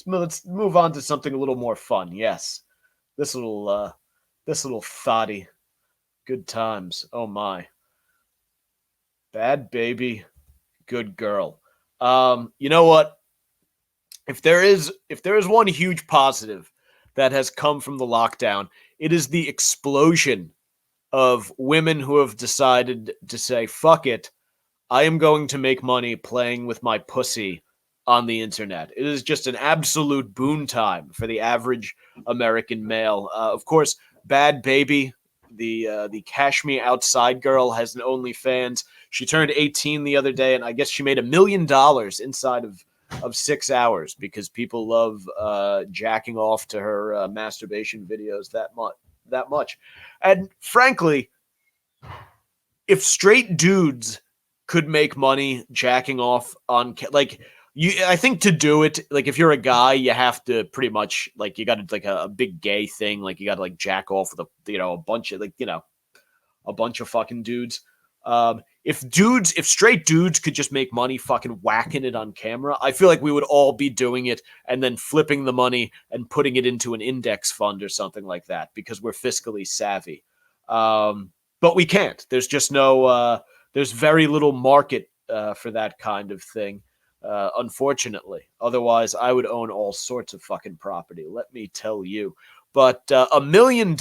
let's move on to something a little more fun. Yes, this little thotty, good times. Oh my, Bad Baby, good girl. You know what? If there is one huge positive that has come from the lockdown, it is the explosion of women who have decided to say, fuck it, I am going to make money playing with my pussy on the internet. It is just an absolute boon time for the average American male. Of course, Bad Baby, the Cash Me Outside girl, has an OnlyFans. She turned 18 the other day, and I guess she made $1 million inside of 6 hours because people love jacking off to her masturbation videos that much. And frankly, if straight dudes could make money jacking off on like you, I think to do it, like if you're a guy, you have to pretty much like you got to like a big gay thing, like you got to like jack off with a bunch of a bunch of fucking dudes. If straight dudes could just make money fucking whacking it on camera, I feel like we would all be doing it and then flipping the money and putting it into an index fund or something like that because we're fiscally savvy. But we can't. There's just no. There's very little market for that kind of thing. Unfortunately, otherwise I would own all sorts of fucking property. Let me tell you. But $1 million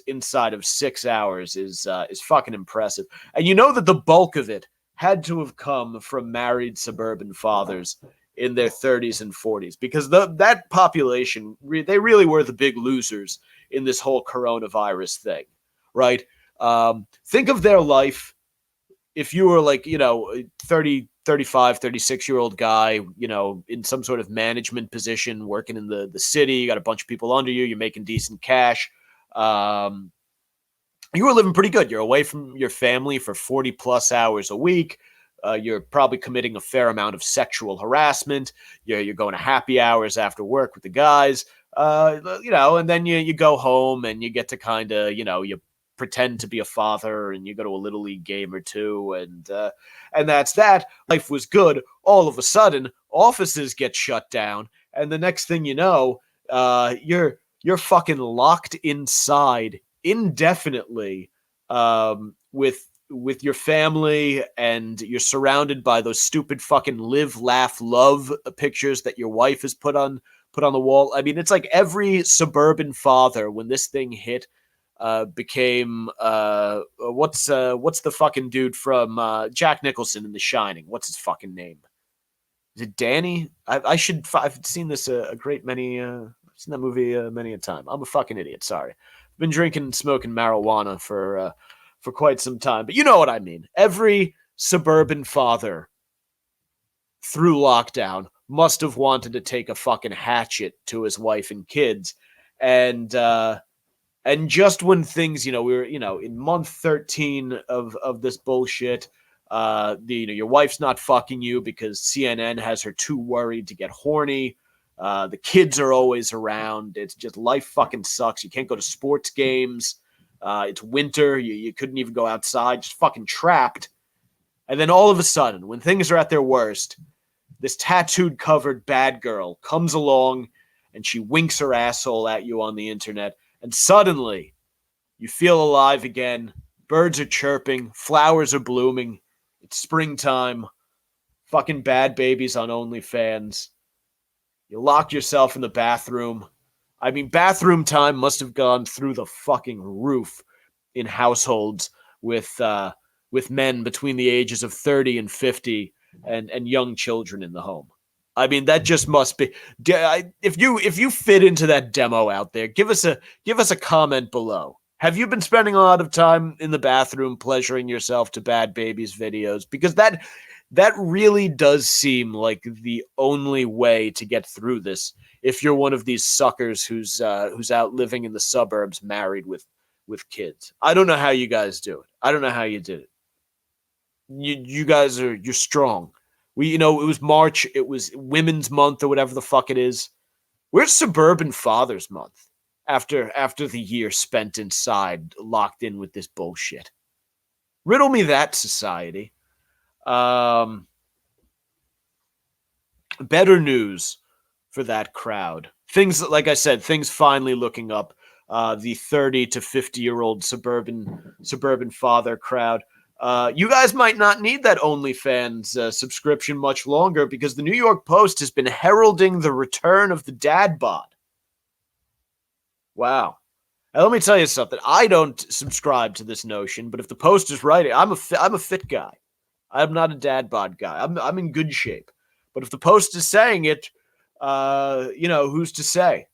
inside of 6 hours is fucking impressive. And you know that the bulk of it had to have come from married suburban fathers in their 30s and 40s because that population they really were the big losers in this whole coronavirus thing, right? Think of their life if you were like, 30, 35, 36-year-old guy, in some sort of management position, working in the city, you got a bunch of people under you, you're making decent cash. You were living pretty good. You're away from your family for 40 plus hours a week. You're probably committing a fair amount of sexual harassment. You're going to happy hours after work with the guys, and then you go home and you get to kind of, you pretend to be a father and you go to a little league game or two, and that's that. Life was good. All of a sudden, offices get shut down, and the next thing you know, you're fucking locked inside indefinitely, with your family, and you're surrounded by those stupid fucking live, laugh, love pictures that your wife has put on the wall. I mean, it's like every suburban father when this thing hit became what's the fucking dude from Jack Nicholson in The Shining? What's his fucking name? Is it Danny? I've seen this a great many. I've seen that movie many a time. I'm a fucking idiot. Sorry. I've been drinking and smoking marijuana for quite some time, but you know what I mean. Every suburban father through lockdown must have wanted to take a fucking hatchet to his wife and kids, and just when things, we were, in month 13 of this bullshit, your wife's not fucking you because CNN has her too worried to get horny. The kids are always around. It's just life fucking sucks. You can't go to sports games. It's winter. You couldn't even go outside. Just fucking trapped. And then all of a sudden, when things are at their worst, this tattooed covered bad girl comes along and she winks her asshole at you on the internet. And suddenly, you feel alive again. Birds are chirping. Flowers are blooming. It's springtime. Fucking Bad Babies on OnlyFans. You lock yourself in the bathroom. I mean, bathroom time must have gone through the fucking roof in households with men between the ages of 30 and 50 and young children in the home. I mean, that just must be. If you fit into that demo out there, give us a comment below. Have you been spending a lot of time in the bathroom pleasuring yourself to Bad Babies videos? Because that really does seem like the only way to get through this. If you're one of these suckers who's out living in the suburbs, married with kids, I don't know how you guys do it. I don't know how you did it. You guys you're strong. It was March, it was Women's Month or whatever the fuck it is. Where's Suburban Fathers Month after the year spent inside, locked in with this bullshit? Riddle me that, society. Better news for that crowd. Things, like I said, things finally looking up. The 30 to 50-year-old suburban father crowd. You guys might not need that OnlyFans subscription much longer, because the New York Post has been heralding the return of the dad bod. Wow. Now, let me tell you something. I don't subscribe to this notion, but if the Post is writing, I'm a fit guy. I'm not a dad bod guy. I'm in good shape. But if the Post is saying it, who's to say?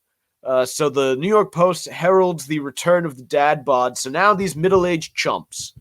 So the New York Post heralds the return of the dad bod. So now these middle-aged chumps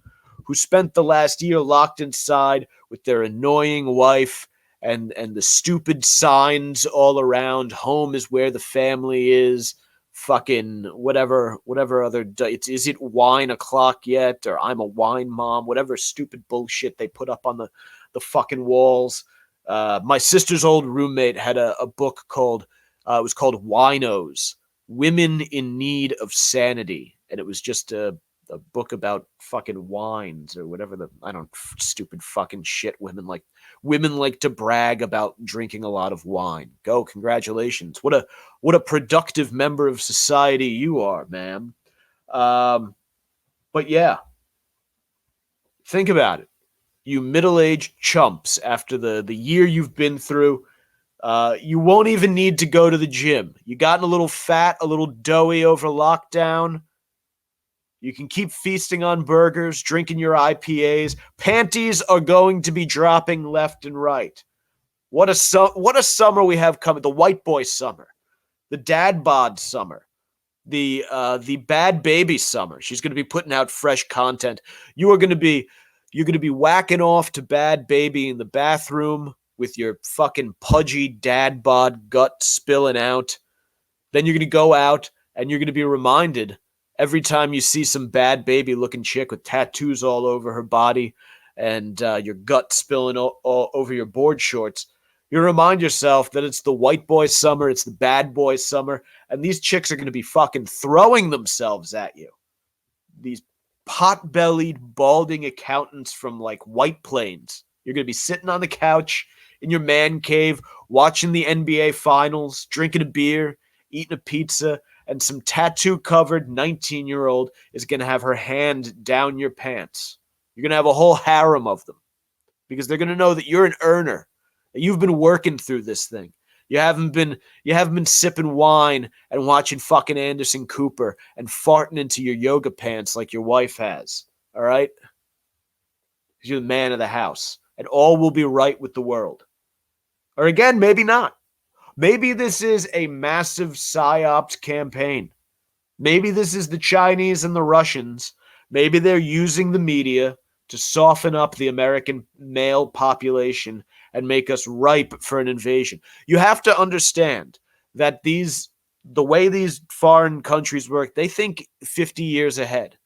who spent the last year locked inside with their annoying wife and the stupid signs all around, home is where the family is, fucking whatever other, is it wine o'clock yet, or I'm a wine mom, whatever stupid bullshit they put up on the fucking walls. My sister's old roommate had a book called it was called Winos, Women in Need of Sanity, and it was just a book about fucking wines or whatever stupid fucking shit women like to brag about drinking a lot of wine. Go, congratulations. What a productive member of society you are, ma'am. But yeah, think about it. You middle-aged chumps, after the year you've been through, you won't even need to go to the gym. You gotten a little fat, a little doughy over lockdown. You can keep feasting on burgers, drinking your IPAs. Panties are going to be dropping left and right. What a summer we have coming. The white boy summer. The dad bod summer. The Bhad Bhabie summer. She's going to be putting out fresh content. You're going to be whacking off to Bhad Bhabie in the bathroom with your fucking pudgy dad bod gut spilling out. Then you're going to go out and you're going to be reminded every time you see some Bhad Bhabie looking chick with tattoos all over her body and your gut spilling all over your board shorts, you remind yourself that it's the white boy summer, it's the bad boy summer, and these chicks are going to be fucking throwing themselves at you. These pot-bellied, balding accountants from like White Plains. You're going to be sitting on the couch in your man cave, watching the NBA Finals, drinking a beer, eating a pizza, and some tattoo-covered 19-year-old is going to have her hand down your pants. You're going to have a whole harem of them because they're going to know that you're an earner, that you've been working through this thing. You haven't been sipping wine and watching fucking Anderson Cooper and farting into your yoga pants like your wife has, all right? Because you're the man of the house, and all will be right with the world. Or again, maybe not. Maybe this is a massive psyops campaign. Maybe this is the Chinese and the Russians. Maybe they're using the media to soften up the American male population and make us ripe for an invasion. You have to understand that the way these foreign countries work, they think 50 years ahead.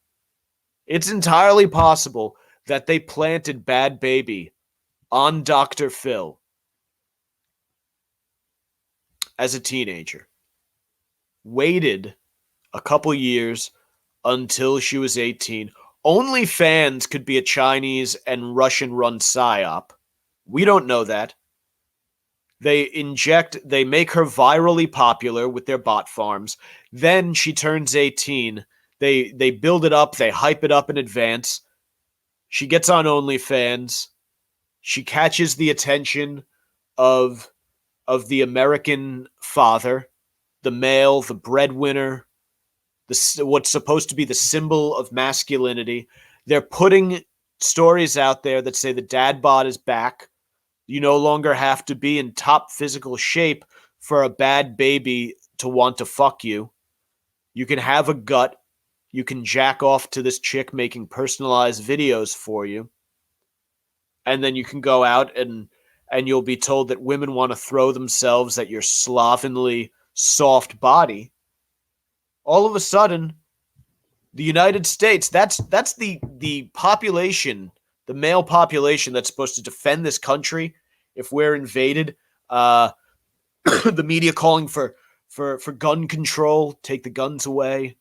It's entirely possible that they planted Bhad Bhabie on Dr. Phil as a teenager, waited a couple years until she was 18. OnlyFans could be a Chinese and Russian-run psyop. We don't know that. They make her virally popular with their bot farms. Then she turns 18. They build it up. They hype it up in advance. She gets on OnlyFans. She catches the attention of the American father, the male, the breadwinner, what's supposed to be the symbol of masculinity. They're putting stories out there that say the dad bod is back. You no longer have to be in top physical shape for a Bhad Bhabie to want to fuck you. You can have a gut. You can jack off to this chick making personalized videos for you. And then you can go out and you'll be told that women want to throw themselves at your slovenly, soft body. All of a sudden, the United States, that's the population, the male population that's supposed to defend this country if we're invaded. The media calling for gun control, take the guns away,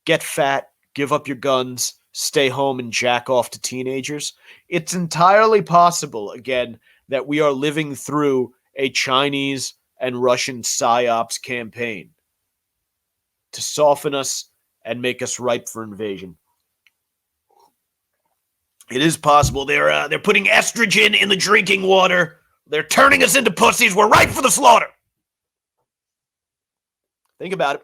get fat, give up your guns, stay home and jack off to teenagers. It's entirely possible, again, that we are living through a Chinese and Russian psyops campaign to soften us and make us ripe for invasion. It is possible. They're putting estrogen in the drinking water. They're turning us into pussies. We're ripe for the slaughter. Think about it.